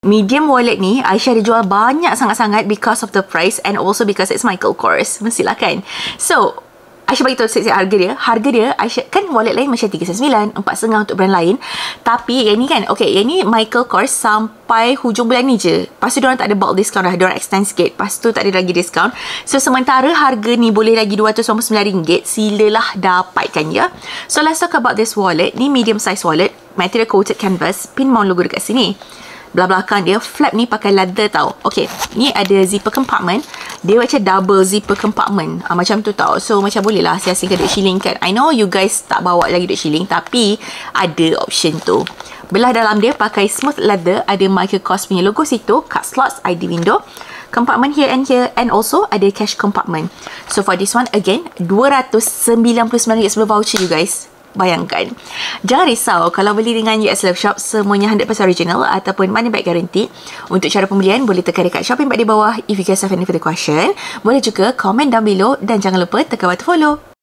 Medium wallet ni Aisyah ada jual banyak sangat-sangat because of the price and also because it's Michael Kors. Mestilah kan. So Aisyah bagi tahu sikit harga dia. Harga dia Aisyah kan wallet lain macam 399, 4.5 untuk brand lain. Tapi yang ni kan, okay, yang ni Michael Kors sampai hujung bulan ni je. Lepas tu diorang tak ada bulk discount dah. Diorang extend sikit. Lepas tu tak ada lagi discount. So sementara harga ni boleh lagi RM299, silalah dapatkan ya. So let's talk about this wallet. Ni medium size wallet, material coated canvas, pin mount logo dekat sini. Belah belakang dia flap ni pakai leather tau. Okay, ni ada zipper compartment. Dia macam double zipper compartment, macam tu tau. So macam boleh lah asing-asing duk shilling kan. I know you guys tak bawa lagi duk shilling, tapi ada option tu. Belah dalam dia pakai smooth leather. Ada Michael Kors punya logo situ, card slots, ID window, compartment here, and also ada cash compartment. So for this one again, RM299 sebelum voucher you guys. Bayangkan. Jangan risau kalau beli dengan US Love Shop, semuanya 100% original ataupun money back guarantee. Untuk cara pembelian boleh tekan dekat Shopee 4 di bawah. If you guys have any further question, boleh juga komen down below dan jangan lupa tekan button follow.